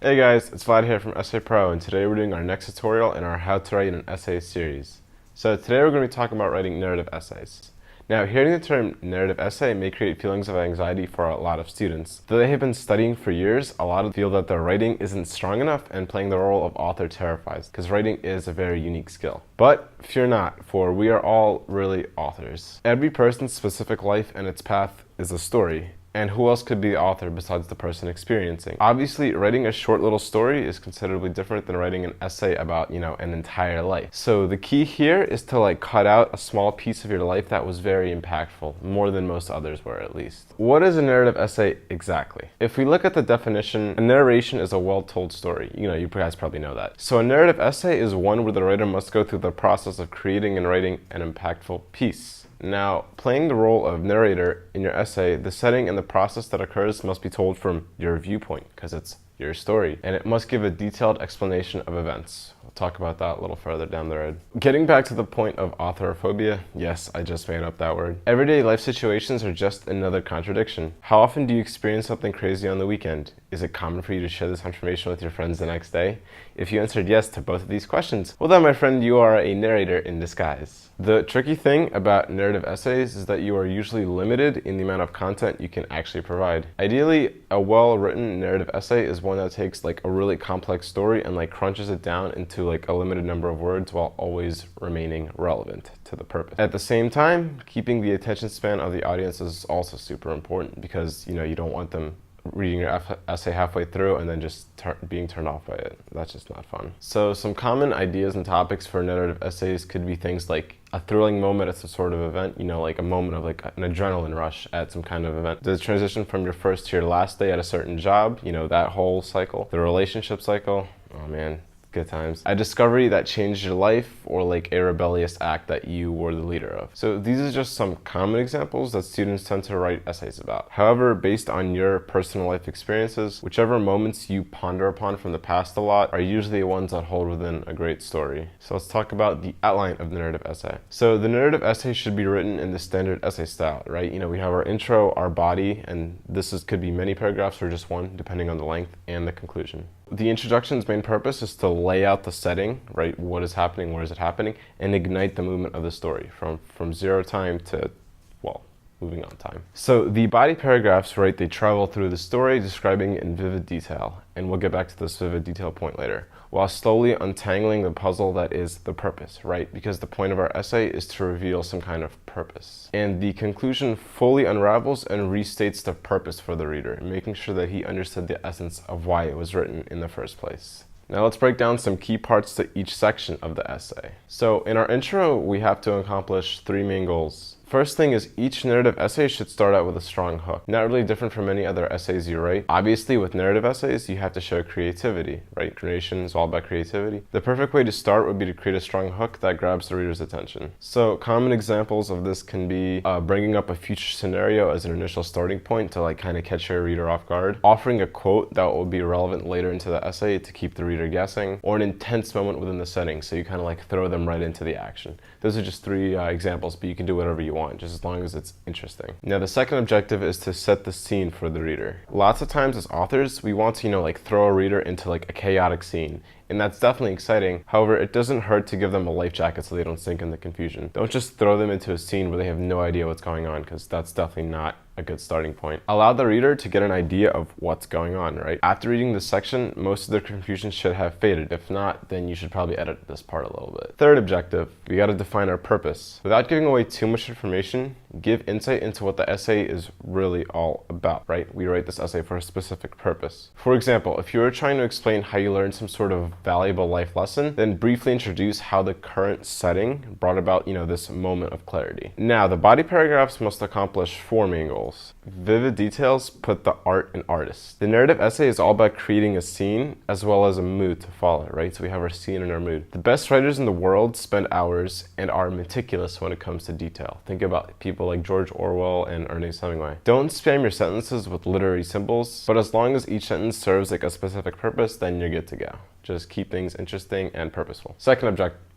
Hey guys, it's Vlad here from Essay Pro, and today we're doing our next tutorial in our How to Write an Essay series. So today we're going to be talking about writing narrative essays. Now, hearing the term narrative essay may create feelings of anxiety for a lot of students. Though they have been studying for years, a lot of them feel that their writing isn't strong enough and playing the role of author terrifies, because writing is a very unique skill. But fear not, for we are all really authors. Every person's specific life and its path is a story. And who else could be the author besides the person experiencing? Obviously, writing a short little story is considerably different than writing an essay about, an entire life. So the key here is to cut out a small piece of your life that was very impactful, more than most others were at least. What is a narrative essay exactly? If we look at the definition, a narration is a well-told story. You guys probably know that. So a narrative essay is one where the writer must go through the process of creating and writing an impactful piece. Now, playing the role of narrator in your essay, the setting and the process that occurs must be told from your viewpoint, because it's your story, and it must give a detailed explanation of events. We'll talk about that a little further down the road. Getting back to the point of authorophobia, yes, I just made up that word. Everyday life situations are just another contradiction. How often do you experience something crazy on the weekend? Is it common for you to share this information with your friends the next day? If you answered yes to both of these questions, well then, my friend, you are a narrator in disguise. The tricky thing about narrative essays is that you are usually limited in the amount of content you can actually provide. Ideally, a well-written narrative essay is one that takes a really complex story and crunches it down into a limited number of words while always remaining relevant to the purpose. At the same time, keeping the attention span of the audience is also super important because you don't want them reading your essay halfway through and then just being turned off by it. That's just not fun. So some common ideas and topics for narrative essays could be things like a thrilling moment at some sort of event, like a moment of an adrenaline rush at some kind of event. The transition from your first to your last day at a certain job, that whole cycle. The relationship cycle, oh man, good times. A discovery that changed your life, or a rebellious act that you were the leader of. So these are just some common examples that students tend to write essays about. However, based on your personal life experiences, whichever moments you ponder upon from the past a lot are usually the ones that hold within a great story. So let's talk about the outline of the narrative essay. So the narrative essay should be written in the standard essay style, right? We have our intro, our body, and could be many paragraphs or just one, depending on the length, and the conclusion. The introduction's main purpose is to lay out the setting, right? What is happening, where is it happening, and ignite the movement of the story from zero time to, moving on time. So the body paragraphs, right, they travel through the story, describing it in vivid detail, and we'll get back to this vivid detail point later, while slowly untangling the puzzle that is the purpose, right? Because the point of our essay is to reveal some kind of purpose. And the conclusion fully unravels and restates the purpose for the reader, making sure that he understood the essence of why it was written in the first place. Now let's break down some key parts to each section of the essay. So in our intro, we have to accomplish 3 main goals. First thing is each narrative essay should start out with a strong hook. Not really different from any other essays you write. Obviously, with narrative essays, you have to show creativity, right? Creation is all about creativity. The perfect way to start would be to create a strong hook that grabs the reader's attention. So common examples of this can be bringing up a future scenario as an initial starting point to kind of catch your reader off guard, offering a quote that will be relevant later into the essay to keep the reader guessing, or an intense moment within the setting, so you kind of throw them right into the action. Those are just 3 examples, but you can do whatever you want, just as long as it's interesting. Now, the second objective is to set the scene for the reader. Lots of times as authors, we want to, throw a reader into a chaotic scene. And that's definitely exciting. However, it doesn't hurt to give them a life jacket so they don't sink in the confusion. Don't just throw them into a scene where they have no idea what's going on, because that's definitely not a good starting point. Allow the reader to get an idea of what's going on, right? After reading this section, most of their confusion should have faded. If not, then you should probably edit this part a little bit. Third objective, we gotta define our purpose. Without giving away too much information, give insight into what the essay is really all about, right? We write this essay for a specific purpose. For example, if you were trying to explain how you learned some sort of valuable life lesson, then briefly introduce how the current setting brought about, this moment of clarity. Now, the body paragraphs must accomplish 4 main goals. Vivid details put the art in artists. The narrative essay is all about creating a scene as well as a mood to follow, right? So we have our scene and our mood. The best writers in the world spend hours and are meticulous when it comes to detail. Think about people like George Orwell and Ernest Hemingway. Don't spam your sentences with literary symbols, but as long as each sentence serves a specific purpose, then you're good to go. Just keep things interesting and purposeful. Second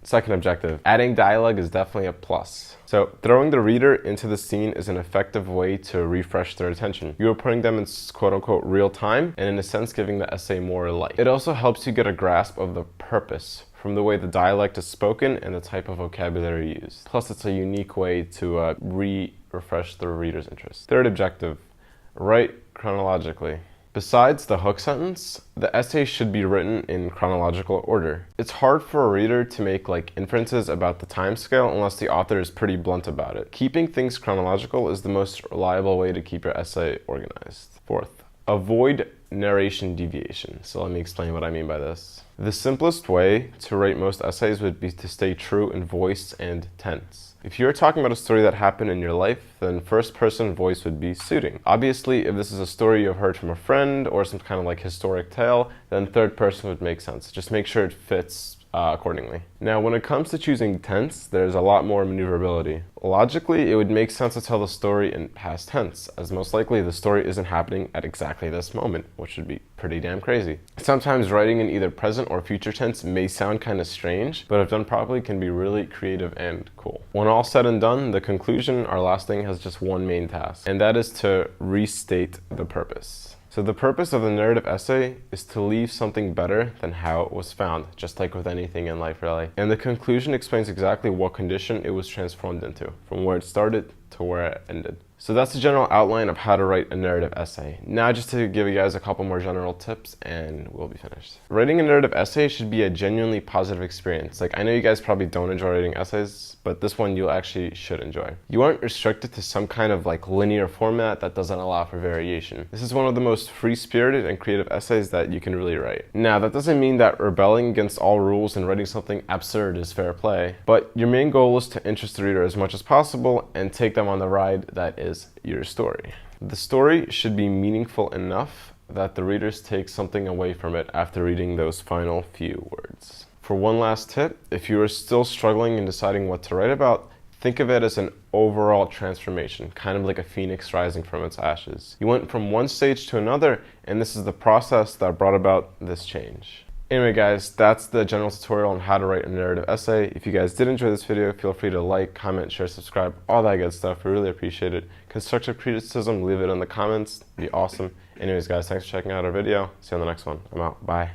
Second objective, adding dialogue is definitely a plus. So throwing the reader into the scene is an effective way to refresh their attention. You are putting them in quote-unquote real time and in a sense giving the essay more life. It also helps you get a grasp of the purpose from the way the dialect is spoken and the type of vocabulary used. Plus it's a unique way to refresh the reader's interest. Third objective, write chronologically. Besides the hook sentence, the essay should be written in chronological order. It's hard for a reader to make inferences about the time scale unless the author is pretty blunt about it. Keeping things chronological is the most reliable way to keep your essay organized. Fourth, avoid narration deviation. So let me explain what I mean by this. The simplest way to write most essays would be to stay true in voice and tense. If you're talking about a story that happened in your life, then first person voice would be suiting. Obviously, if this is a story you've heard from a friend or some kind of historic tale, then third person would make sense. Just make sure it fits accordingly. Now, when it comes to choosing tense, there's a lot more maneuverability. Logically, it would make sense to tell the story in past tense, as most likely the story isn't happening at exactly this moment, which would be pretty damn crazy. Sometimes writing in either present or future tense may sound kind of strange, but if done properly can be really creative and cool. When all said and done, the conclusion, our last thing, has just one main task, and that is to restate the purpose. So the purpose of the narrative essay is to leave something better than how it was found, just like with anything in life, really. And the conclusion explains exactly what condition it was transformed into, from where it started to where it ended. So that's the general outline of how to write a narrative essay. Now just to give you guys a couple more general tips and we'll be finished. Writing a narrative essay should be a genuinely positive experience. I know you guys probably don't enjoy writing essays, but this one you actually should enjoy. You aren't restricted to some kind of linear format that doesn't allow for variation. This is one of the most free-spirited and creative essays that you can really write. Now that doesn't mean that rebelling against all rules and writing something absurd is fair play, but your main goal is to interest the reader as much as possible and take them on the ride that is your story. The story should be meaningful enough that the readers take something away from it after reading those final few words. For one last tip, if you are still struggling in deciding what to write about, think of it as an overall transformation, kind of like a phoenix rising from its ashes. You went from one stage to another, and this is the process that brought about this change. Anyway guys, that's the general tutorial on how to write a narrative essay. If you guys did enjoy this video, feel free to like, comment, share, subscribe, all that good stuff. We really appreciate it. Constructive criticism, leave it in the comments. It'd be awesome. Anyways guys, thanks for checking out our video. See you on the next one. I'm out. Bye.